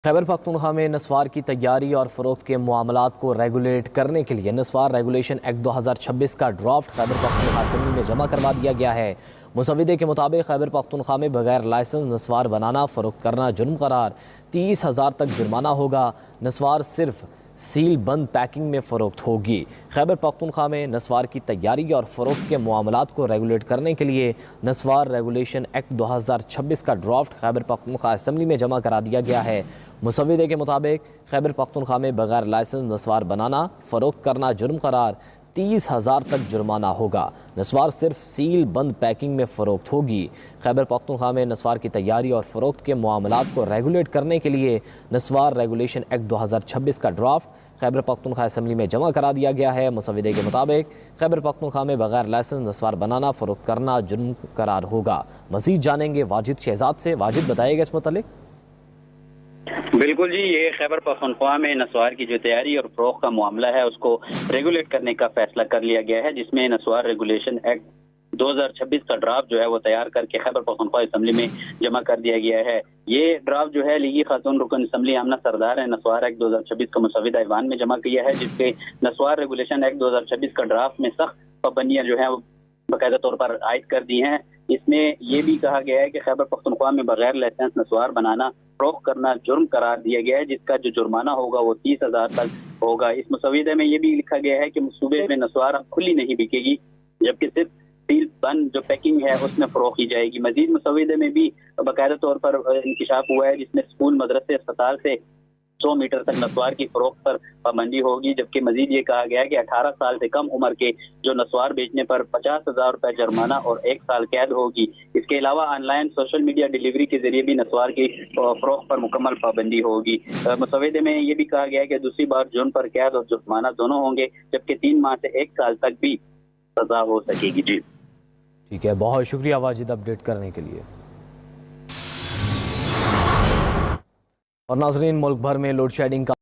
خیبر پختونخوا میں نسوار کی تیاری اور فروخت کے معاملات کو ریگولیٹ کرنے کے لیے نسوار ریگولیشن ایکٹ 2026 کا ڈرافٹ خیبر پختونخوا اسمبلی میں جمع کروا دیا گیا ہے۔ مسودے کے مطابق خیبر پختونخوا میں بغیر لائسنس نسوار بنانا فروخت کرنا جرم قرار، 30,000 تک جرمانہ ہوگا۔ نسوار صرف سیل بند پیکنگ میں فروخت ہوگی۔ خیبر پختونخوا میں نسوار کی تیاری اور فروخت کے معاملات کو ریگولیٹ کرنے کے لیے نسوار ریگولیشن ایکٹ 2026 کا ڈرافٹ خیبر پختونخوا اسمبلی میں جمع کرا دیا گیا ہے۔ مسودے کے مطابق خیبر پختونخوا میں بغیر لائسنس نسوار بنانا فروخت کرنا جرم قرار، 30,000 تک جرمانہ ہوگا۔ نسوار صرف سیل بند پیکنگ میں فروخت ہوگی۔ خیبر پختونخوا میں نسوار کی تیاری اور فروخت کے معاملات کو ریگولیٹ کرنے کے لیے نسوار ریگولیشن ایکٹ 2026 کا ڈرافٹ خیبر پختونخوا اسمبلی میں جمع کرا دیا گیا ہے۔ مسودے کے مطابق خیبر پختونخوا میں بغیر لائسنس نسوار بنانا فروخت کرنا جرم قرار ہوگا۔ مزید جانیں گے واجد شہزاد سے۔ واجد بتائیے گا اس متعلق۔ بالکل جی، یہ خیبر پختونخوا میں نسوار کی جو تیاری اور فروخت کا معاملہ ہے اس کو ریگولیٹ کرنے کا فیصلہ کر لیا گیا ہے، جس میں نسوار ریگولیشن ایکٹ 2026 کا ڈرافٹ جو ہے وہ تیار کر کے خیبر پختونخوا اسمبلی میں جمع کر دیا گیا ہے۔ یہ ڈرافٹ جو ہے لیگی خاتون رکن اسمبلی آمنہ سردار نے نسوار ایکٹ 2026 کا مسودہ ایوان میں جمع کیا ہے، جس کے نسوار ریگولیشن ایکٹ 2026 کا ڈرافٹ میں سخت پابندیاں جو ہیں وہ باقاعدہ طور پر عائد کر دی ہیں۔ اس میں یہ بھی کہا گیا ہے کہ خیبر پختونخوا میں بغیر لائسنس نسوار بنانا فروخت کرنا جرم قرار دیا گیا ہے، جس کا جو جرمانہ ہوگا وہ 30,000 تک ہوگا۔ اس مسودے میں یہ بھی لکھا گیا ہے کہ صوبے میں نسوار کھلی نہیں بکے گی، جبکہ صرف سیل بند جو پیکنگ ہے اس میں فروخت کی جائے گی۔ مزید مسودے میں بھی باقاعدہ طور پر انکشاف ہوا ہے، جس میں اسکول، مدرسے، اسپتال سے 100 میٹر تک نسوار کی فروخت پر پابندی ہوگی، جبکہ مزید یہ کہا گیا ہے کہ 18 سال سے کم عمر کے جو نسوار بیچنے پر 50,000 روپے جرمانہ اور 1 سال قید ہوگی۔ اس کے علاوہ on line social media delivery کے ذریعے بھی نسوار کی فروخت پر مکمل پابندی ہوگی۔ مسودے میں یہ بھی کہا گیا ہے کہ دوسری بار جرم پر قید اور جرمانہ دونوں ہوں گے، جبکہ 3 ماہ سے 1 سال تک بھی سزا ہو سکے گی۔ جی ٹھیک ہے، بہت شکریہ واجد اپڈیٹ کرنے کے لیے۔ اور ناظرین، ملک بھر میں لوڈ شیڈنگ کا